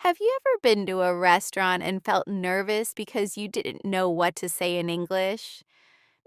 Have you ever been to a restaurant and felt nervous because you didn't know what to say in English?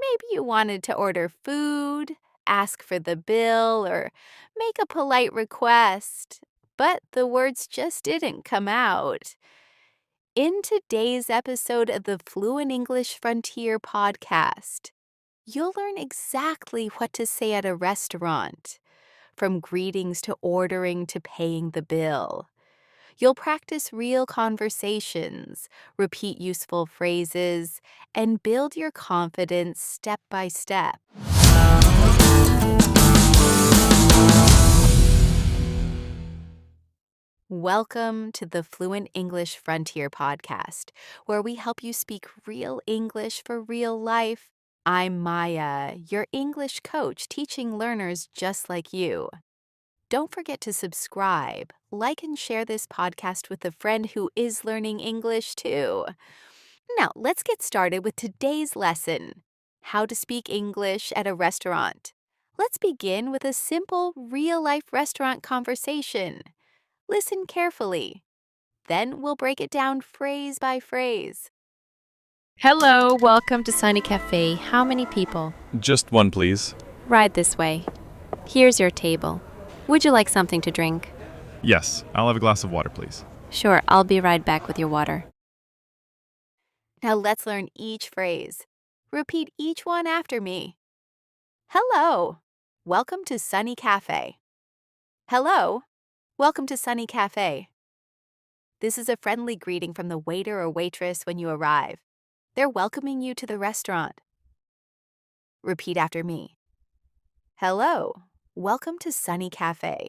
Maybe you wanted to order food, ask for the bill, or make a polite request, but the words just didn't come out. In today's episode of the Fluent English Frontier podcast, you'll learn exactly what to say at a restaurant, from greetings to ordering to paying the bill. You'll practice real conversations, repeat useful phrases, and build your confidence step by step. Welcome to the Fluent English Frontier podcast, where we help you speak real English for real life. I'm Maya, your English coach, teaching learners just like you. Don't forget to subscribe, like, and share this podcast with a friend who is learning English too. Now, let's get started with today's lesson, how to speak English at a restaurant. Let's begin with a simple, real-life restaurant conversation. Listen carefully. Then we'll break it down phrase by phrase. Hello, welcome to Sunny Cafe. How many people? Just one, please. Right this way. Here's your table. Would you like something to drink? Yes, I'll have a glass of water, please. Sure, I'll be right back with your water. Now let's learn each phrase. Repeat each one after me. Hello. Welcome to Sunny Cafe. Hello. Welcome to Sunny Cafe. This is a friendly greeting from the waiter or waitress when you arrive. They're welcoming you to the restaurant. Repeat after me. Hello. Welcome to Sunny Cafe.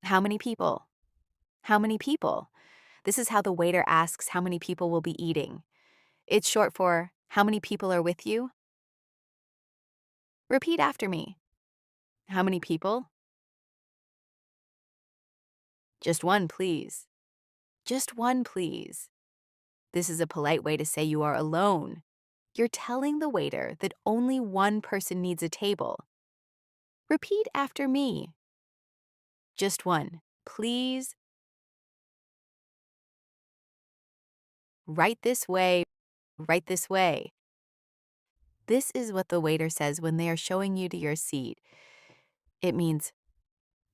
How many people? How many people? This is how the waiter asks how many people will be eating. It's short for, how many people are with you? Repeat after me. How many people? Just one, please. Just one, please. This is a polite way to say you are alone. You're telling the waiter that only one person needs a table. Repeat after me. Just one, please. Right this way, right this way. This is what the waiter says when they are showing you to your seat. It means,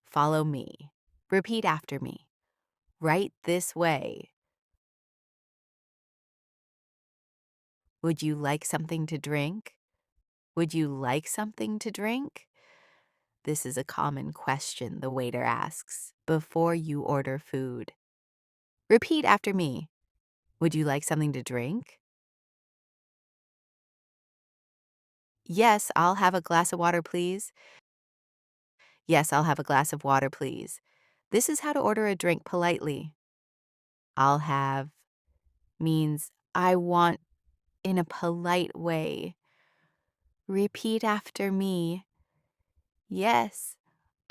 follow me. Repeat after me. Right this way. Would you like something to drink? Would you like something to drink? This is a common question the waiter asks before you order food. Repeat after me. Would you like something to drink? Yes, I'll have a glass of water, please. Yes, I'll have a glass of water, please. This is how to order a drink politely. I'll have means I want in a polite way. Repeat after me. Yes,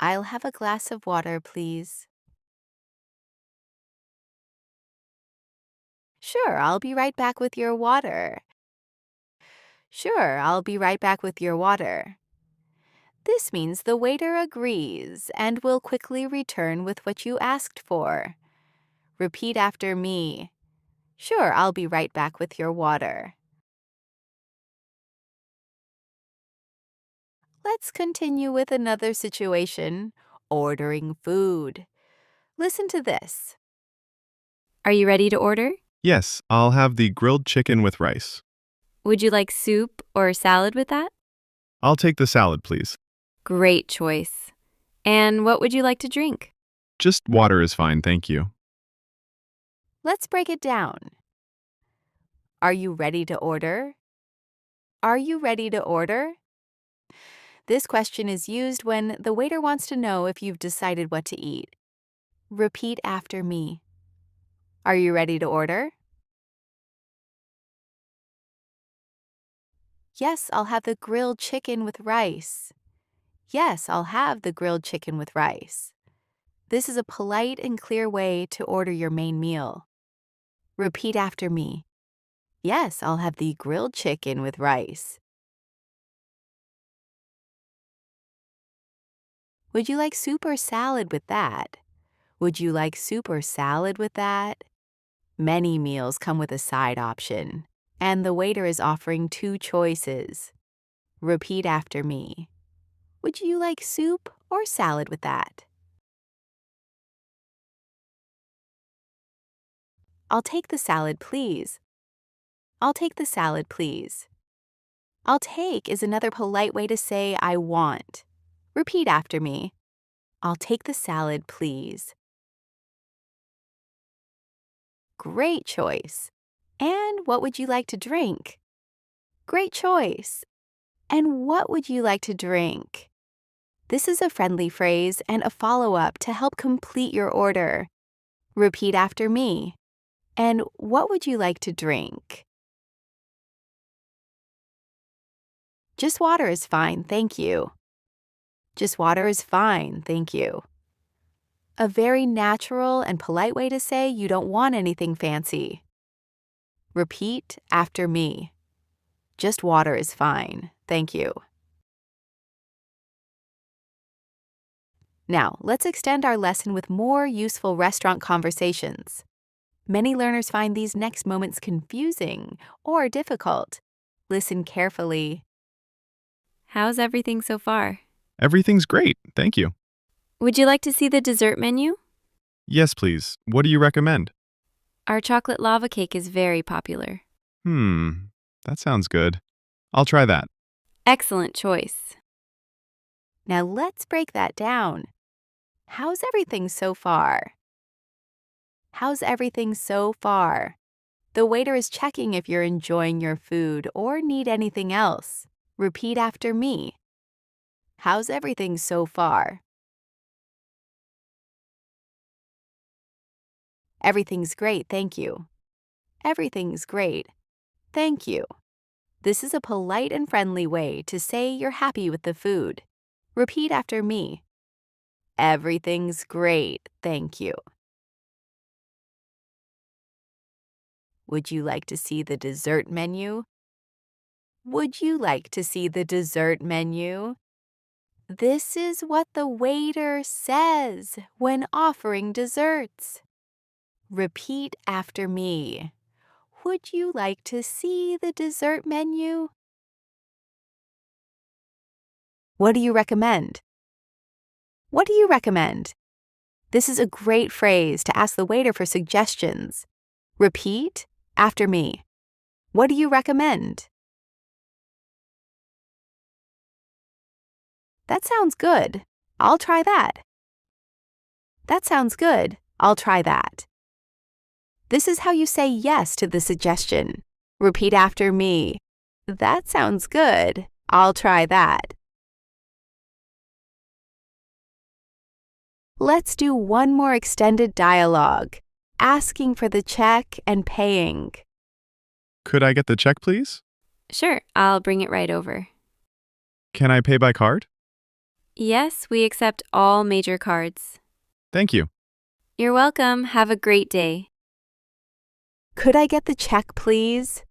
I'll have a glass of water, please. Sure, I'll be right back with your water. Sure, I'll be right back with your water. This means the waiter agrees and will quickly return with what you asked for. Repeat after me. Sure, I'll be right back with your water. Let's continue with another situation, ordering food. Listen to this. Are you ready to order? Yes, I'll have the grilled chicken with rice. Would you like soup or salad with that? I'll take the salad, please. Great choice. And what would you like to drink? Just water is fine, thank you. Let's break it down. Are you ready to order? Are you ready to order? This question is used when the waiter wants to know if you've decided what to eat. Repeat after me. Are you ready to order? Yes, I'll have the grilled chicken with rice. Yes, I'll have the grilled chicken with rice. This is a polite and clear way to order your main meal. Repeat after me. Yes, I'll have the grilled chicken with rice. Would you like soup or salad with that? Would you like soup or salad with that? Many meals come with a side option, and the waiter is offering two choices. Repeat after me. Would you like soup or salad with that? I'll take the salad, please. I'll take the salad, please. I'll take is another polite way to say I want. Repeat after me. I'll take the salad, please. Great choice. And what would you like to drink? Great choice. And what would you like to drink? This is a friendly phrase and a follow-up to help complete your order. Repeat after me. And what would you like to drink? Just water is fine, thank you. Just water is fine, thank you. A very natural and polite way to say you don't want anything fancy. Repeat after me. Just water is fine, thank you. Now, let's extend our lesson with more useful restaurant conversations. Many learners find these next moments confusing or difficult. Listen carefully. How's everything so far? Everything's great, thank you. Would you like to see the dessert menu? Yes, please. What do you recommend? Our chocolate lava cake is very popular. That sounds good. I'll try that. Excellent choice. Now let's break that down. How's everything so far? How's everything so far? The waiter is checking if you're enjoying your food or need anything else. Repeat after me. How's everything so far? Everything's great, thank you. Everything's great, thank you. This is a polite and friendly way to say you're happy with the food. Repeat after me. Everything's great, thank you. Would you like to see the dessert menu? Would you like to see the dessert menu? This is what the waiter says when offering desserts. Repeat after me. Would you like to see the dessert menu? What do you recommend? What do you recommend? This is a great phrase to ask the waiter for suggestions. Repeat after me. What do you recommend? That sounds good. I'll try that. That sounds good. I'll try that. This is how you say yes to the suggestion. Repeat after me. That sounds good. I'll try that. Let's do one more extended dialogue, asking for the check and paying. Could I get the check, please? Sure, I'll bring it right over. Can I pay by card? Yes, we accept all major cards. Thank you. You're welcome. Have a great day. Could I get the check, please?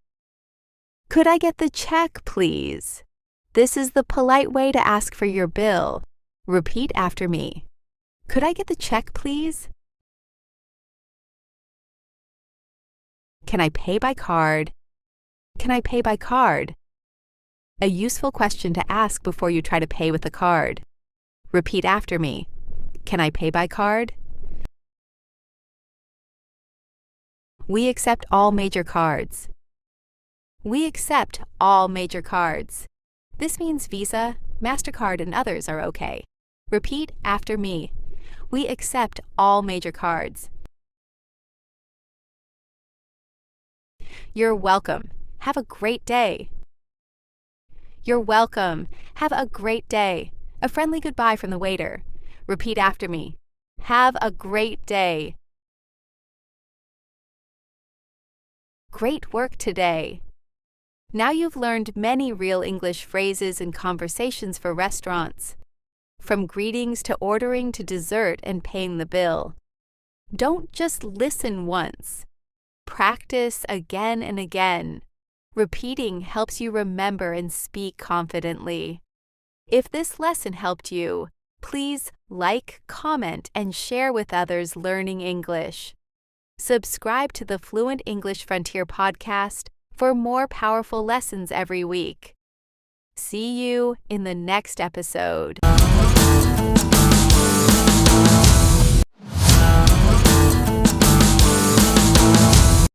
Could I get the check, please? This is the polite way to ask for your bill. Repeat after me. Could I get the check, please? Can I pay by card? Can I pay by card? A useful question to ask before you try to pay with a card. Repeat after me. Can I pay by card? We accept all major cards. We accept all major cards. This means Visa, MasterCard, and others are okay. Repeat after me. We accept all major cards. You're welcome. Have a great day. You're welcome. Have a great day. A friendly goodbye from the waiter. Repeat after me. Have a great day. Great work today. Now you've learned many real English phrases and conversations for restaurants, from greetings to ordering to dessert and paying the bill. Don't just listen once. Practice again and again. Repeating helps you remember and speak confidently. If this lesson helped you, Please like, comment, and share with others learning English. Subscribe to the Fluent English Frontier podcast for more powerful lessons every week. See you in the next episode.